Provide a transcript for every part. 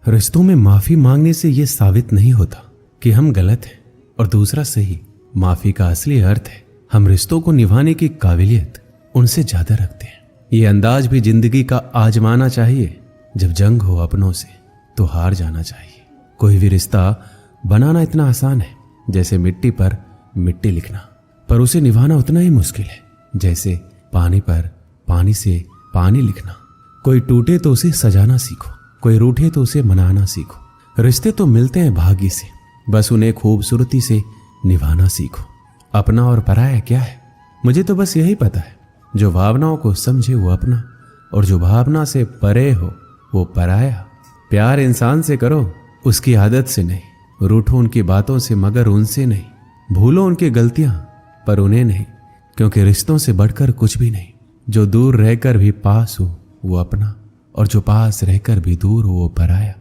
रिश्तों में माफी मांगने से यह साबित नहीं होता कि हम गलत हैं और दूसरा सही। माफी का असली अर्थ है हम रिश्तों को निभाने की काबिलियत उनसे ज्यादा रखते हैं। ये अंदाज भी जिंदगी का आजमाना चाहिए। जब जंग हो अपनों से तो हार जाना चाहिए। कोई भी रिश्ता बनाना इतना आसान है जैसे मिट्टी पर मिट्टी लिखना, पर उसे निभाना उतना ही मुश्किल है जैसे पानी पर पानी से पानी लिखना। कोई टूटे तो उसे सजाना सीखो, कोई रूठे तो उसे मनाना सीखो। रिश्ते तो मिलते हैं भाग्य से, बस उन्हें खूबसूरती से निभाना सीखो। अपना और पराया क्या है? मुझे तो बस यही पता है, जो भावनाओं को समझे वो अपना, और जो भावना से परे हो वो पराया। प्यार इंसान से करो, उसकी आदत से नहीं। रूठो उनकी बातों से मगर उनसे नहीं। भूलो उनकी गलतियां पर उन्हें नहीं, क्योंकि रिश्तों से बढ़कर कुछ भी नहीं। जो दूर रहकर भी पास हो वो अपना, और जो पास रहकर भी दूर हो वो पराया।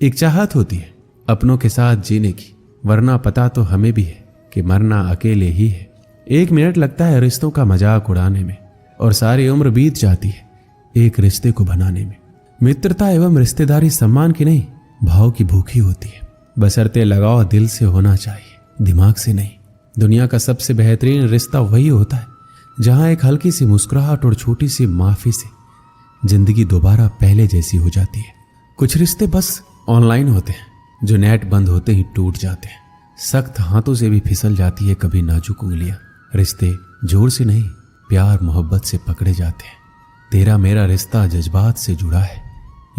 एक चाहत होती है अपनों के साथ जीने की, वरना पता तो हमें भी है कि मरना अकेले ही है। 1 मिनट लगता है रिश्तों का मजाक उड़ाने में, और सारी उम्र बीत जाती है एक रिश्ते को बनाने में। मित्रता एवं रिश्तेदारी सम्मान की नहीं, भाव की भूखी होती है। बशर्ते लगाव दिल से होना चाहिए, दिमाग से नहीं। दुनिया का सबसे बेहतरीन रिश्ता वही होता है जहां एक हल्की सी मुस्कुराहट और छोटी सी माफी से जिंदगी दोबारा पहले जैसी हो जाती है। कुछ रिश्ते बस ऑनलाइन होते हैं, जो नेट बंद होते ही टूट जाते हैं। सख्त हाथों से भी फिसल जाती है कभी नाजुक उंगलियां। रिश्ते जोर से नहीं, प्यार मोहब्बत से पकड़े जाते हैं। तेरा मेरा रिश्ता जज्बात से जुड़ा है,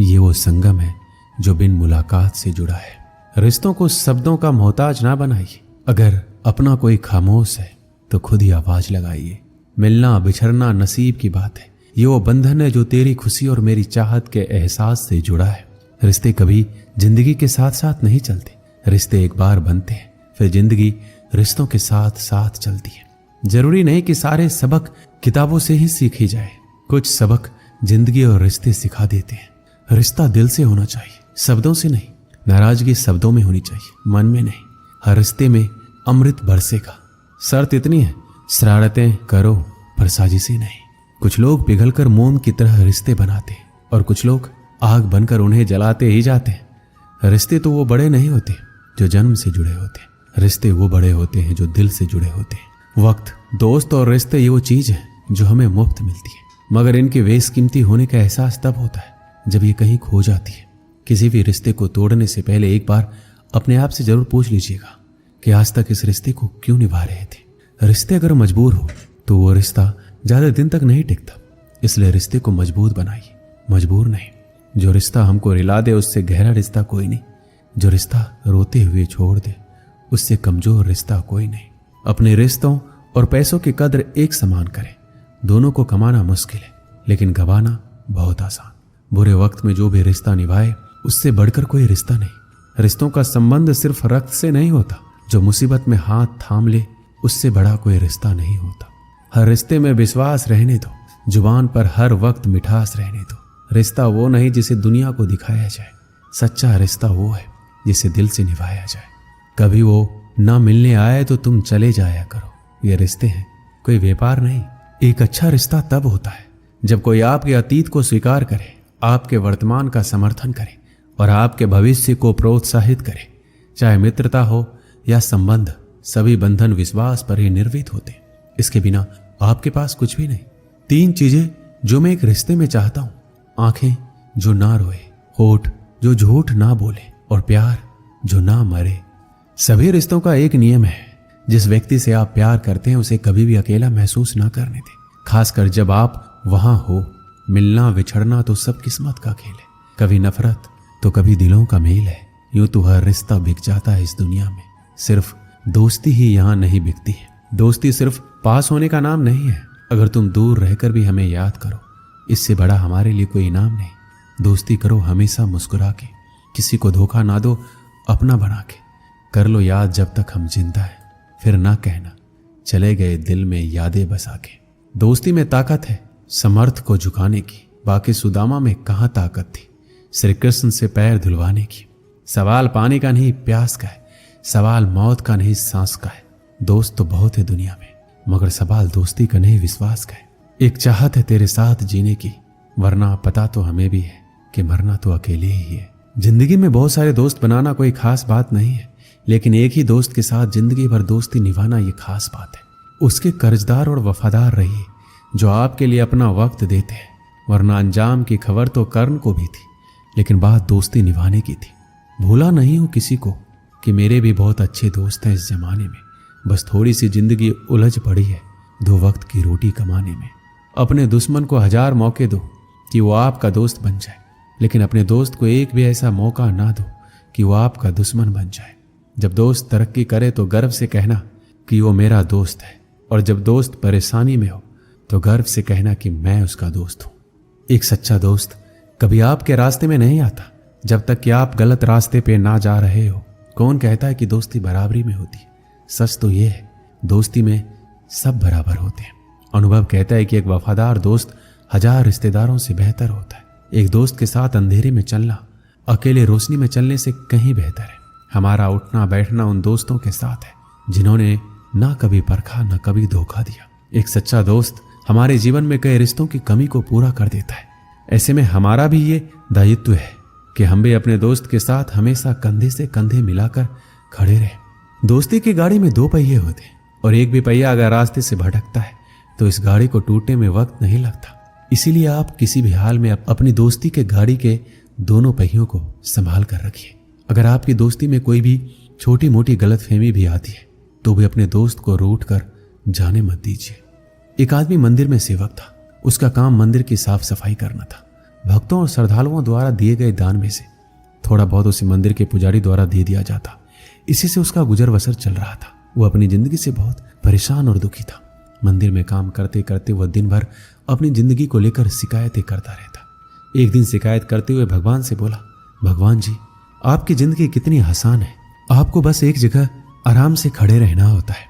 ये वो संगम है जो बिन मुलाकात से जुड़ा है। रिश्तों को शब्दों का मोहताज ना बनाइए। अगर अपना कोई खामोश है तो खुद ही आवाज लगाइए। मिलना बिछड़ना नसीब की बात है, ये वो बंधन है जो तेरी खुशी और मेरी चाहत के एहसास से जुड़ा है। रिश्ते कभी जिंदगी के साथ साथ नहीं चलते, रिश्ते एक बार बनते हैं फिर जिंदगी रिश्तों के साथ साथ चलती है। जरूरी नहीं कि सारे सबक किताबों से ही सीखी जाए, कुछ सबक जिंदगी और रिश्ते सिखा देते हैं। रिश्ता दिल से होना चाहिए, शब्दों से नहीं। नाराजगी शब्दों में होनी चाहिए, मन में नहीं। हर रिश्ते में अमृत बरसेगा, शर्त इतनी है शरारतें करो पर साजिशें नहीं। कुछ लोग पिघलकर मोम की तरह रिश्ते बनाते हैं और कुछ लोग आग बनकर उन्हें जलाते ही जाते हैं। रिश्ते तो वो बड़े नहीं होते जो जन्म से जुड़े होते हैं, रिश्ते वो बड़े होते हैं जो दिल से जुड़े होते हैं। वक्त, दोस्त और रिश्ते ये वो चीज है जो हमें मुफ्त मिलती है, मगर इनके बेशकीमती होने का एहसास तब होता है जब ये कहीं खो जाती है। किसी भी रिश्ते को तोड़ने से पहले एक बार अपने आप से जरूर पूछ लीजिएगा कि आज तक इस रिश्ते को क्यों निभा रहे थे। रिश्ते अगर मजबूर हो तो वो रिश्ता ज्यादा दिन तक नहीं टिकता, इसलिए रिश्ते को मजबूत बनाइए, मजबूर नहीं। जो रिश्ता हमको रिला दे उससे गहरा रिश्ता कोई नहीं, जो रिश्ता रोते हुए छोड़ दे उससे कमजोर रिश्ता कोई नहीं। अपने रिश्तों और पैसों की कद्र एक समान करें। दोनों को कमाना मुश्किल है लेकिन गंवाना बहुत आसान। बुरे वक्त में जो भी रिश्ता निभाए उससे बढ़कर कोई रिश्ता नहीं। रिश्तों का संबंध सिर्फ रक्त से नहीं होता, जो मुसीबत में हाथ थाम ले उससे बड़ा कोई रिश्ता नहीं होता। हर रिश्ते में विश्वास रहने दो, जुबान पर हर वक्त मिठास रहने दो। रिश्ता वो नहीं जिसे दुनिया को दिखाया जाए, सच्चा रिश्ता वो है जिसे दिल से निभाया जाए। कभी वो ना मिलने आए तो तुम चले जाया करो। ये रिश्ते हैं, कोई व्यापार नहीं। एक अच्छा रिश्ता तब होता है जब कोई आपके अतीत को स्वीकार करे, आपके वर्तमान का समर्थन करे और आपके भविष्य को प्रोत्साहित करे। चाहे मित्रता हो या संबंध, सभी बंधन विश्वास पर ही निर्मित होते। इसके बिना आपके पास कुछ भी नहीं। 3 चीजें जो मैं एक रिश्ते में चाहता हूं: आंखें जो ना रोए, होठ जो झूठ ना बोले और प्यार जो ना मरे। सभी रिश्तों का एक नियम है, जिस व्यक्ति से आप प्यार करते हैं उसे कभी भी अकेला महसूस ना करने दें, खासकर जब आप वहां हो। मिलना बिछड़ना तो सब किस्मत का खेल है, कभी नफरत तो कभी दिलों का मेल है। यूं तो हर रिश्ता बिक जाता है इस दुनिया में, सिर्फ दोस्ती ही यहाँ नहीं बिकती है। दोस्ती सिर्फ पास होने का नाम नहीं है। अगर तुम दूर रहकर भी हमें याद करो, इससे बड़ा हमारे लिए कोई इनाम नहीं। दोस्ती करो हमेशा मुस्कुरा के, किसी को धोखा ना दो अपना बना के। कर लो याद जब तक हम जिंदा है, फिर ना कहना चले गए दिल में यादें बसा के। दोस्ती में ताकत है समर्थ को झुकाने की, बाकी सुदामा में कहाँ ताकत थी श्री कृष्ण से पैर धुलवाने की। सवाल पानी का नहीं प्यास का है, सवाल मौत का नहीं सांस का है। दोस्त तो बहुत है दुनिया में, मगर सवाल दोस्ती का नहीं विश्वास का है। एक चाहत है तेरे साथ जीने की, वरना पता तो हमें भी है कि मरना तो अकेले ही है। जिंदगी में बहुत सारे दोस्त बनाना कोई खास बात नहीं है, लेकिन एक ही दोस्त के साथ जिंदगी भर दोस्ती निभाना ये खास बात है। उसके कर्जदार और वफादार रहिए जो आपके लिए अपना वक्त देते हैं, वरना अंजाम की खबर तो कर्ण को भी थी, लेकिन बात दोस्ती निभाने की थी। भूला नहीं हूं किसी को कि मेरे भी बहुत अच्छे दोस्त हैं इस जमाने में, बस थोड़ी सी जिंदगी उलझ पड़ी है 2 वक्त की रोटी कमाने में। अपने दुश्मन को 1000 मौके दो कि वो आपका दोस्त बन जाए, लेकिन अपने दोस्त को एक भी ऐसा मौका ना दो कि वो आपका दुश्मन बन जाए। जब दोस्त तरक्की करे तो गर्व से कहना कि वो मेरा दोस्त है, और जब दोस्त परेशानी में हो तो गर्व से कहना कि मैं उसका दोस्त हूं। एक सच्चा दोस्त कभी आपके रास्ते में नहीं आता जब तक कि आप गलत रास्ते पे ना जा रहे हो। कौन कहता है कि दोस्ती बराबरी में होती है? सच तो ये है, दोस्ती में सब बराबर होते हैं। अनुभव कहता है कि एक वफादार दोस्त 1000 रिश्तेदारों से बेहतर होता है। एक दोस्त के साथ अंधेरे में चलना अकेले रोशनी में चलने से कहीं बेहतर है। हमारा उठना बैठना उन दोस्तों के साथ है जिन्होंने ना कभी परखा ना कभी धोखा दिया। एक सच्चा दोस्त हमारे जीवन में कई रिश्तों की कमी को पूरा कर देता है। ऐसे में हमारा भी ये दायित्व है कि हम भी अपने दोस्त के साथ हमेशा कंधे से कंधे मिलाकर खड़े रहें। दोस्ती की गाड़ी में 2 पहिए होते हैं, और एक भी पहिया अगर रास्ते से भटकता है तो इस गाड़ी को टूटने में वक्त नहीं लगता। इसीलिए आप किसी भी हाल में अपनी दोस्ती के गाड़ी के दोनों पहियों को संभाल कर रखिए। अगर आपकी दोस्ती में कोई भी छोटी मोटी गलतफहमी भी आती है तो भी अपने दोस्त को रूठ कर जाने मत दीजिए। एक आदमी मंदिर में सेवक था। उसका काम मंदिर की साफ सफाई करना था। भक्तों और श्रद्धालुओं द्वारा दिए गए दान में से थोड़ा बहुत उसे मंदिर के पुजारी द्वारा दे दिया जाता। इसी से उसका गुजर बसर चल रहा था। वो अपनी जिंदगी से बहुत परेशान और दुखी था। मंदिर में काम करते करते वह दिन भर अपनी जिंदगी को लेकर शिकायतें करता रहता। एक दिन शिकायत करते हुए भगवान से बोला, भगवान जी, आपकी जिंदगी कितनी आसान है, आपको बस एक जगह आराम से खड़े रहना होता है।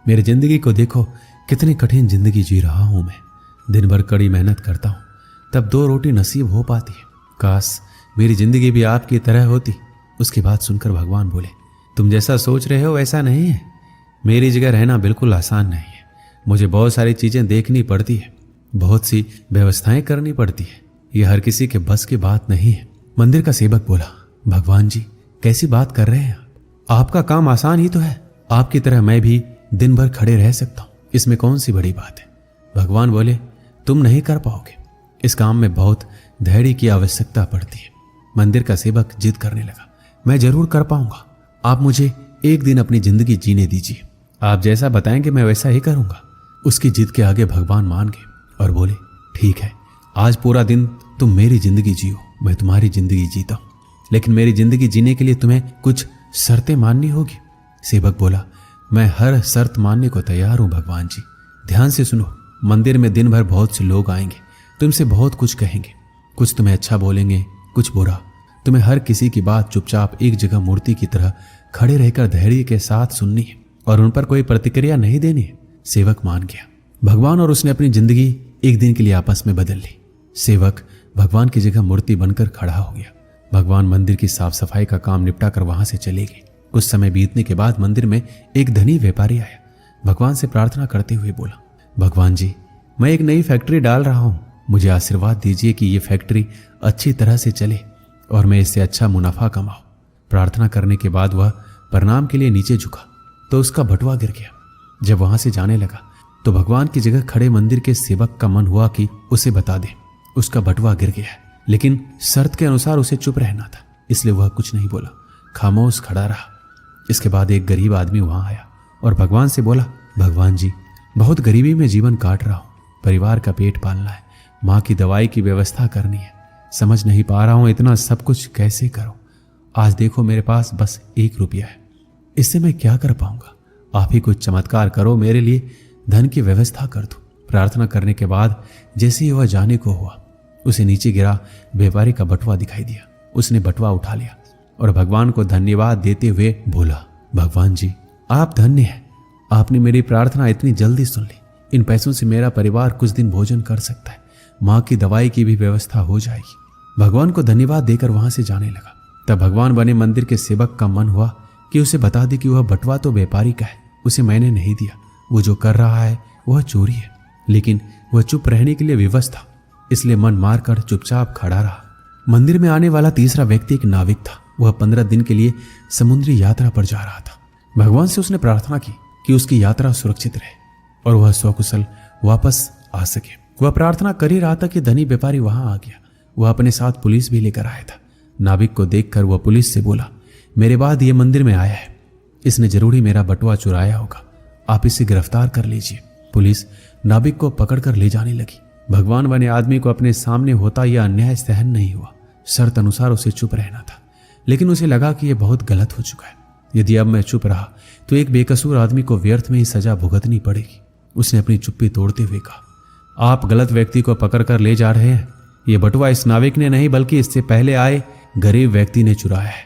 मेरी जिंदगी को देखो, कितनी कठिन जिंदगी जी रहा हूं मैं। दिन भर कड़ी मेहनत करता हूं, तब 2 रोटी नसीब हो पाती है। काश मेरी जिंदगी भी आपकी तरह होती। उसकी बात सुनकर भगवान बोले, तुम जैसा सोच रहे हो वैसा नहीं है। मेरी जगह रहना बिल्कुल आसान नहीं है। मुझे बहुत सारी चीजें देखनी पड़ती है, बहुत सी व्यवस्थाएं करनी पड़ती है। यह हर किसी के बस की बात नहीं है। मंदिर का सेवक बोला, भगवान जी, कैसी बात कर रहे हैं आप? आपका काम आसान ही तो है। आपकी तरह मैं भी दिन भर खड़े रह सकता हूं, इसमें कौन सी बड़ी बात है? भगवान बोले, तुम नहीं कर पाओगे। इस काम में बहुत धैर्य की आवश्यकता पड़ती है। मंदिर का सेवक जिद करने लगा, मैं जरूर कर पाऊंगा। आप मुझे एक दिन अपनी जिंदगी जीने दीजिए। आप जैसा बताएंगे मैं वैसा ही करूंगा। उसकी जिद के आगे भगवान मान गए और बोले, ठीक है, आज पूरा दिन तुम मेरी जिंदगी जियो, मैं तुम्हारी जिंदगी जीता हूं, लेकिन मेरी जिंदगी जीने के लिए तुम्हें कुछ शर्तें माननी होगी। सेवक बोला, मैं हर शर्त मानने को तैयार हूं भगवान जी। ध्यान से सुनो, मंदिर में दिन भर बहुत से लोग आएंगे, तुमसे बहुत कुछ कहेंगे, कुछ तुम्हें अच्छा बोलेंगे, कुछ बुरा। तुम्हें हर किसी की बात चुपचाप एक जगह मूर्ति की तरह खड़े रहकर धैर्य के साथ सुननी है और उन पर कोई प्रतिक्रिया नहीं देनी है। सेवक मान गया। भगवान और उसने अपनी जिंदगी एक दिन के लिए आपस में बदल ली। सेवक भगवान की जगह मूर्ति बनकर खड़ा हो गया। भगवान मंदिर की साफ सफाई का काम निपटा कर वहां से चले गए। कुछ समय बीतने के बाद मंदिर में एक धनी व्यापारी आया। भगवान से प्रार्थना करते हुए बोला, भगवान जी, मैं एक नई फैक्ट्री डाल रहा हूं, मुझे आशीर्वाद दीजिए कि ये फैक्ट्री अच्छी तरह से चले और मैं इससे अच्छा मुनाफा कमाऊं। प्रार्थना करने के बाद वह प्रणाम के लिए नीचे झुका तो उसका बटुआ गिर गया। जब वहां से जाने लगा तो भगवान की जगह खड़े मंदिर के सेवक का मन हुआ कि उसे बता दे उसका बटुआ गिर गया है, लेकिन शर्त के अनुसार उसे चुप रहना था, इसलिए वह कुछ नहीं बोला, खामोश खड़ा रहा। इसके बाद एक गरीब आदमी वहां आया और भगवान से बोला, भगवान जी, बहुत गरीबी में जीवन काट रहा हूं, परिवार का पेट पालना है, माँ की दवाई की व्यवस्था करनी है, समझ नहीं पा रहा हूं इतना सब कुछ कैसे करूं। आज देखो मेरे पास बस 1 रुपया है, इससे मैं क्या कर पाऊंगा? आप ही कुछ चमत्कार करो, मेरे लिए धन की व्यवस्था कर दो। प्रार्थना करने के बाद जैसे ही वह जाने को हुआ, उसे नीचे गिरा व्यापारी का बटुआ दिखाई दिया। उसने बटुआ उठा लिया और भगवान को धन्यवाद देते हुए बोला, भगवान जी, आप धन्य हैं, आपने मेरी प्रार्थना इतनी जल्दी सुन ली। इन पैसों से मेरा परिवार कुछ दिन भोजन कर सकता है, माँ की दवाई की भी व्यवस्था हो जाएगी। भगवान को धन्यवाद देकर वहां से जाने लगा। तब भगवान बने मंदिर के सेवक का मन हुआ कि उसे बता दे कि वह बटुआ तो व्यापारी का है, उसे मैंने नहीं दिया, वो जो कर रहा है वह चोरी है। लेकिन वह चुप रहने के लिए विवश था, इसलिए मन मारकर चुपचाप खड़ा रहा। मंदिर में आने वाला तीसरा व्यक्ति एक नाविक था। वह 15 दिन के लिए समुद्री यात्रा पर जा रहा था। भगवान से उसने प्रार्थना की कि उसकी यात्रा सुरक्षित रहे और वह सकुशल वापस आ सके। वह प्रार्थना कर ही रहा था कि धनी व्यापारी वहां आ गया। वह अपने साथ पुलिस भी लेकर आया था। नाविक को देखकर वह पुलिस से बोला, मेरे बाद ये मंदिर में आया है, इसने जरूर ही मेरा बटुआ चुराया होगा, आप इसे गिरफ्तार कर लीजिए। पुलिस नाविक को पकड़कर ले जाने लगी। भगवान बने आदमी को अपने सामने होता यह अन्याय सहन नहीं हुआ। शर्त अनुसार उसे चुप रहना था, लेकिन उसे लगा कि यह बहुत गलत हो चुका है। यदि अब मैं चुप रहा तो एक बेकसूर आदमी को व्यर्थ में ही सजा भुगतनी पड़ेगी। उसने अपनी चुप्पी तोड़ते हुए कहा, आप गलत व्यक्ति को पकड़कर ले जा रहे हैं। यह बटुआ इस नाविक ने नहीं बल्कि इससे पहले आए गरीब व्यक्ति ने चुराया है।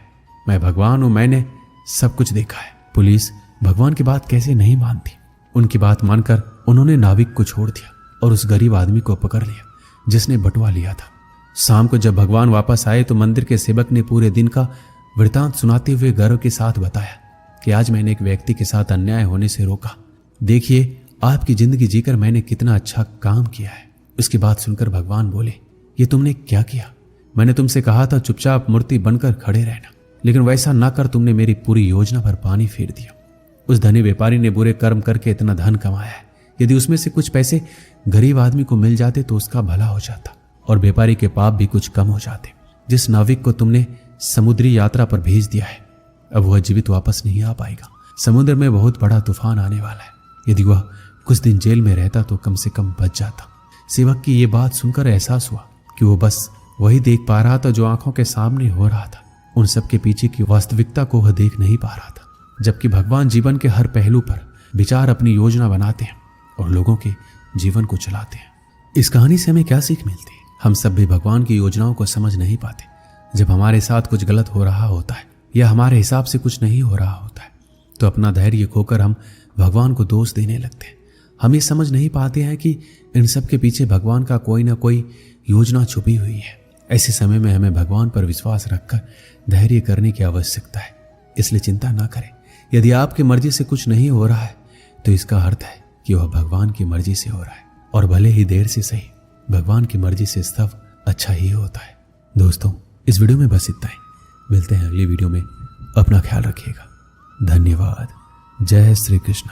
मैं भगवान हूं, मैंने सब कुछ देखा है। पुलिस भगवान की बात कैसे नहीं मानती। उनकी बात मानकर उन्होंने नाविक को छोड़ दिया और उस गरीब आदमी को पकड़ लिया जिसने बटुआ लिया था। शाम को जब भगवान वापस आए तो मंदिर के सेवक ने पूरे दिन का वृतांत सुनाते हुए गर्व के साथ बताया कि आज मैंने एक व्यक्ति के साथ अन्याय होने से रोका। देखिए आपकी जिंदगी जीकर मैंने कितना अच्छा काम किया है। उसकी बात सुनकर भगवान बोले, ये तुमने क्या किया? मैंने तुमसे कहा था चुपचाप मूर्ति बनकर खड़े रहना, लेकिन वैसा ना कर तुमने मेरी पूरी योजना पर पानी फेर दिया। उस धनी व्यापारी ने बुरे कर्म करके इतना धन कमाया है। यदि उसमें से कुछ पैसे गरीब आदमी को मिल जाते तो उसका भला हो जाता और व्यापारी के पाप भी कुछ कम हो जाते। जिस नाविक को तुमने समुद्री यात्रा पर भेज दिया है, अब वह जीवित वापस नहीं आ पाएगा। समुद्र में बहुत बड़ा तूफान आने वाला है। यदि वह कुछ दिन जेल में रहता तो कम से कम बच जाता। सेवक की ये बात सुनकर एहसास हुआ कि वो बस वही देख पा रहा था जो आंखों के सामने हो रहा था। उन सब के पीछे की वास्तविकता को वह देख नहीं पा रहा था। जबकि भगवान जीवन के हर पहलू पर विचार अपनी योजना बनाते हैं और लोगों के जीवन को चलाते हैं। इस कहानी से हमें क्या सीख मिलती है? हम सब भी भगवान की योजनाओं को समझ नहीं पाते। जब हमारे साथ कुछ गलत हो रहा होता है या हमारे हिसाब से कुछ नहीं हो रहा होता है तो अपना धैर्य खोकर हम भगवान को दोष देने लगते हैं। हम ये समझ नहीं पाते हैं कि इन सब के पीछे भगवान का कोई ना कोई योजना छुपी हुई है। ऐसे समय में हमें भगवान पर विश्वास रखकर धैर्य करने की आवश्यकता है। इसलिए चिंता ना करें। यदि आपकी मर्जी से कुछ नहीं हो रहा है तो इसका अर्थ है कि वह भगवान की मर्जी से हो रहा है, और भले ही देर से सही, भगवान की मर्जी से सब अच्छा ही होता है। दोस्तों, इस वीडियो में बस इतना ही। मिलते हैं अगली वीडियो में। अपना ख्याल रखिएगा। धन्यवाद। जय श्री कृष्ण।